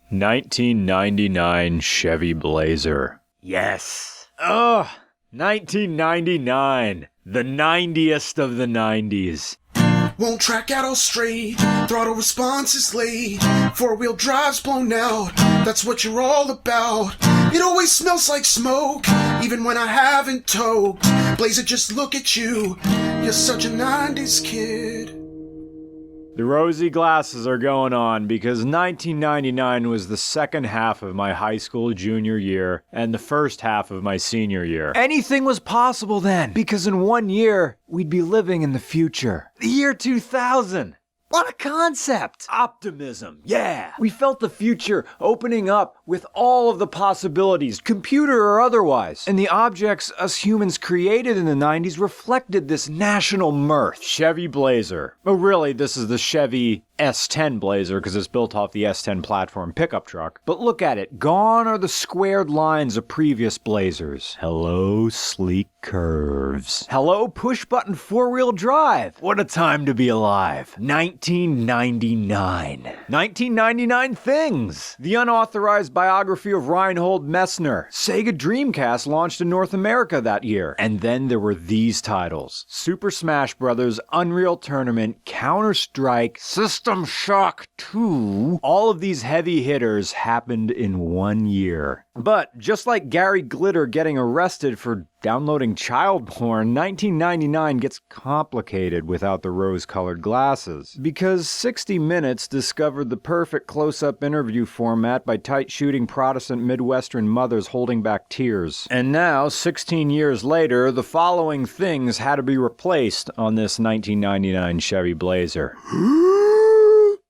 1999 Chevy Blazer. Yes. Ugh. 1999. The 90est of the 90s. Won't track out all straight, throttle response is late, four-wheel drive's blown out, that's what you're all about. It always smells like smoke, even when I haven't towed. Blazer, just look at you, you're such a 90s kid. The rosy glasses are going on because 1999 was the second half of my high school junior year and the first half of my senior year. Anything was possible then, because in 1 year, we'd be living in the future. The year 2000! What a concept! Optimism, yeah! We felt the future opening up with all of the possibilities, computer or otherwise. And the objects us humans created in the 90s reflected this national mirth. Chevy Blazer. Oh really, this is the Chevy S10 Blazer because it's built off the S10 platform pickup truck. But look at it. Gone are the squared lines of previous Blazers. Hello, sleek curves. Hello, push-button four-wheel drive. What a time to be alive. 1999. 1999 things. The unauthorized biography of Reinhold Messner. Sega Dreamcast launched in North America that year. And then there were these titles. Super Smash Bros., Unreal Tournament, Counter-Strike, System Shock 2. All of these heavy hitters happened in 1 year. But just like Gary Glitter getting arrested for downloading child porn, 1999 gets complicated without the rose-colored glasses. Because 60 Minutes discovered the perfect close-up interview format by tight-shooting Protestant Midwestern mothers holding back tears. And now, 16 years later, the following things had to be replaced on this 1999 Chevy Blazer.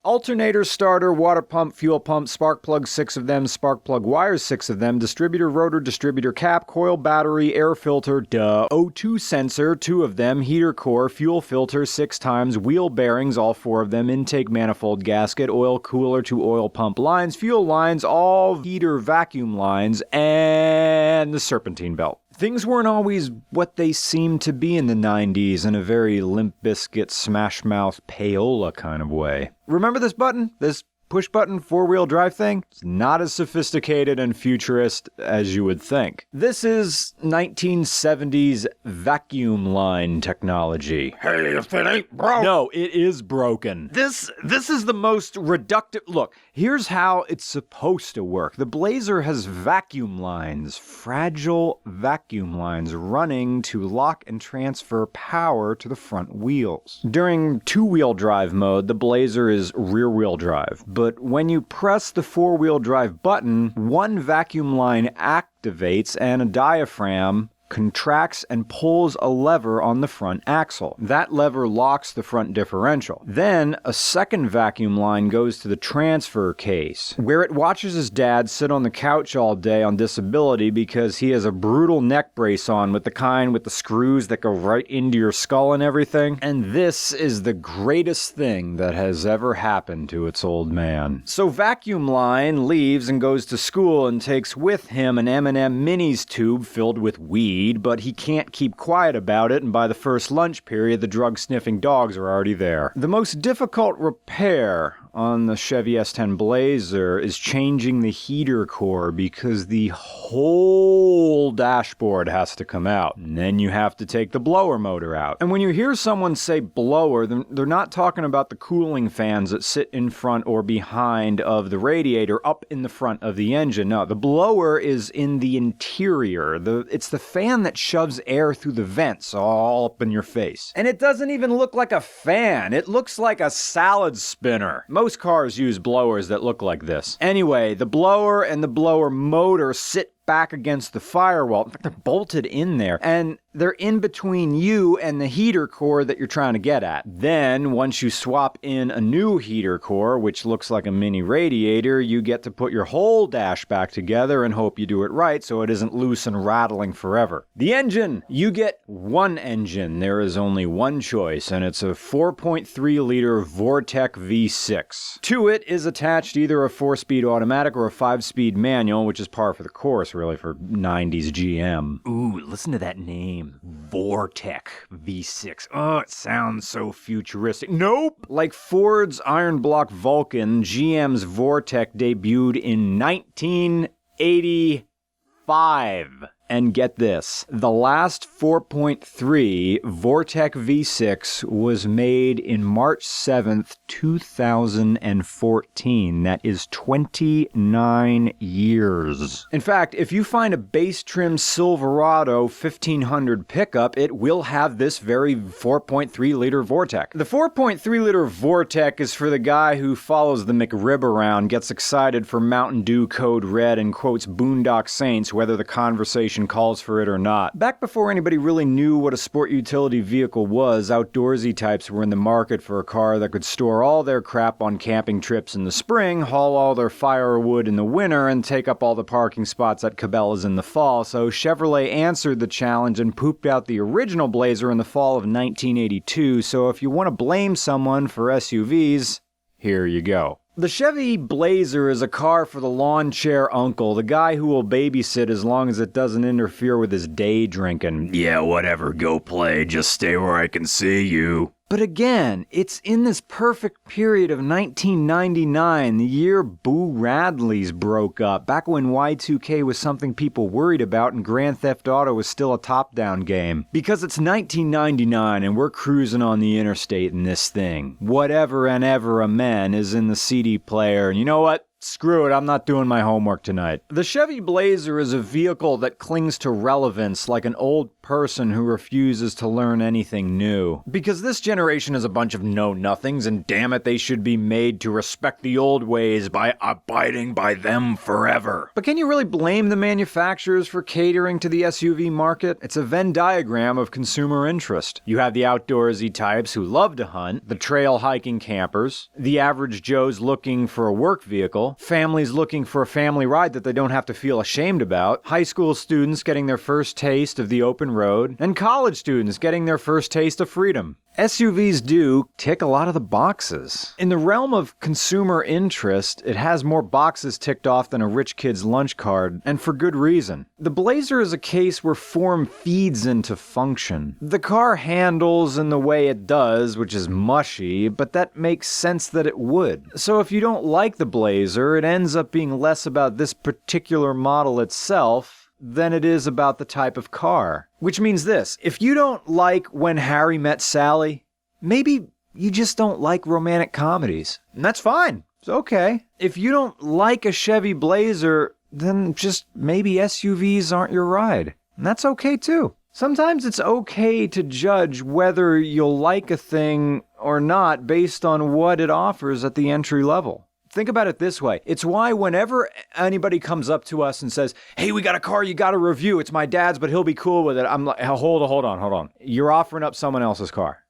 Alternator, starter, water pump, fuel pump, spark plug 6 of them, spark plug wires 6 of them, distributor, rotor, distributor cap, coil, battery, air filter, O2 sensor 2 of them, heater core, fuel filter 6 times, wheel bearings all 4 of them, intake manifold gasket, oil cooler to oil pump lines, fuel lines, all heater vacuum lines, and the serpentine belt. Things weren't always what they seemed to be in the 90s in a very Limp Bizkit, Smash Mouth, payola kind of way. Remember this button? This push-button four-wheel drive thing? It's not as sophisticated and futurist as you would think. This is 1970s vacuum line technology. Hey, if it ain't broke. No, it is broken. This is the most reductive... Look, here's how it's supposed to work. The Blazer has vacuum lines, fragile vacuum lines running to lock and transfer power to the front wheels. During two-wheel drive mode, the Blazer is rear-wheel drive. But when you press the four-wheel drive button, one vacuum line activates and a diaphragm contracts and pulls a lever on the front axle. That lever locks the front differential. Then, a second vacuum line goes to the transfer case, where it watches his dad sit on the couch all day on disability because he has a brutal neck brace on with the kind with the screws that go right into your skull and everything. And this is the greatest thing that has ever happened to its old man. So vacuum line leaves and goes to school and takes with him an M&M Minis tube filled with weed, but he can't keep quiet about it, and by the first lunch period, the drug-sniffing dogs are already there. The most difficult repair on the Chevy S10 Blazer is changing the heater core because the whole dashboard has to come out. And then you have to take the blower motor out. And when you hear someone say blower, they're not talking about the cooling fans that sit in front or behind of the radiator up in the front of the engine. No, the blower is in the interior. It's the fan that shoves air through the vents all up in your face. And it doesn't even look like a fan. It looks like a salad spinner. Most cars use blowers that look like this. Anyway, the blower and the blower motor sit back against the firewall. In fact, they're bolted in there. And they're in between you and the heater core that you're trying to get at. Then, once you swap in a new heater core, which looks like a mini radiator, you get to put your whole dash back together and hope you do it right so it isn't loose and rattling forever. The engine! You get one engine. There is only one choice, and it's a 4.3-liter Vortec V6. To it is attached either a 4-speed automatic or a 5-speed manual, which is par for the course, really, for 90s GM. Ooh, listen to that name. Vortec V6. Oh, it sounds so futuristic. Nope! Like Ford's Iron Block Vulcan, GM's Vortec debuted in 1985. And get this, the last 4.3 Vortec V6 was made in March 7th, 2014. That is 29 years. In fact, if you find a base trim Silverado 1500 pickup, it will have this very 4.3 liter Vortec. The 4.3 liter Vortec is for the guy who follows the McRib around, gets excited for Mountain Dew Code Red, and quotes Boondock Saints whether the conversation calls for it or not. Back before anybody really knew what a sport utility vehicle was, outdoorsy types were in the market for a car that could store all their crap on camping trips in the spring, haul all their firewood in the winter, and take up all the parking spots at Cabela's in the fall. So Chevrolet answered the challenge and pooped out the original Blazer in the fall of 1982. So if you want to blame someone for SUVs, here you go. The Chevy Blazer is a car for the lawn chair uncle, the guy who will babysit as long as it doesn't interfere with his day drinking. Yeah, whatever, go play, just stay where I can see you. But again, it's in this perfect period of 1999, the year Boo Radley's broke up, back when Y2K was something people worried about and Grand Theft Auto was still a top-down game. Because it's 1999 and we're cruising on the interstate in this thing. Whatever and ever amen is in the CD player, and you know what? Screw it, I'm not doing my homework tonight. The Chevy Blazer is a vehicle that clings to relevance like an old person who refuses to learn anything new. Because this generation is a bunch of know-nothings, and damn it, they should be made to respect the old ways by abiding by them forever. But can you really blame the manufacturers for catering to the SUV market? It's a Venn diagram of consumer interest. You have the outdoorsy types who love to hunt, the trail hiking campers, the average Joes looking for a work vehicle, families looking for a family ride that they don't have to feel ashamed about, high school students getting their first taste of the open road, and college students getting their first taste of freedom. SUVs do tick a lot of the boxes. In the realm of consumer interest, it has more boxes ticked off than a rich kid's lunch card, and for good reason. The Blazer is a case where form feeds into function. The car handles in the way it does, which is mushy, but that makes sense that it would. So if you don't like the Blazer, it ends up being less about this particular model itself than it is about the type of car. Which means this, if you don't like When Harry Met Sally, maybe you just don't like romantic comedies. And that's fine. It's okay. If you don't like a Chevy Blazer, then just maybe SUVs aren't your ride. And that's okay too. Sometimes it's okay to judge whether you'll like a thing or not based on what it offers at the entry level. Think about it this way. It's why whenever anybody comes up to us and says, hey, we got a car you got to review. It's my dad's, but he'll be cool with it. I'm like, hold on. You're offering up someone else's car.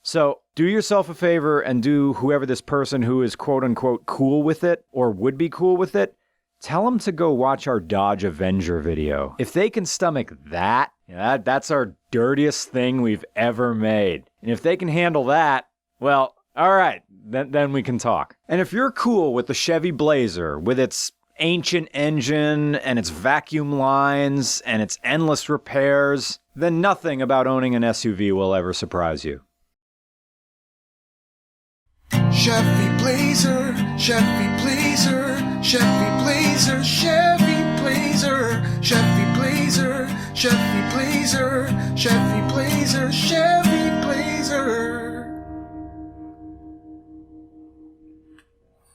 So do yourself a favor and do whoever this person who is quote unquote cool with it or would be cool with it, tell them to go watch our Dodge Avenger video. If they can stomach that, that's our dirtiest thing we've ever made. And if they can handle that, well, all right. Then we can talk. And if you're cool with the Chevy Blazer, with its ancient engine and its vacuum lines and its endless repairs, then nothing about owning an SUV will ever surprise you. Chevy Blazer, Chevy Blazer, Chevy Blazer, Chevy Blazer, Chevy Blazer, Chevy Blazer, Chevy Blazer, Chevy Blazer.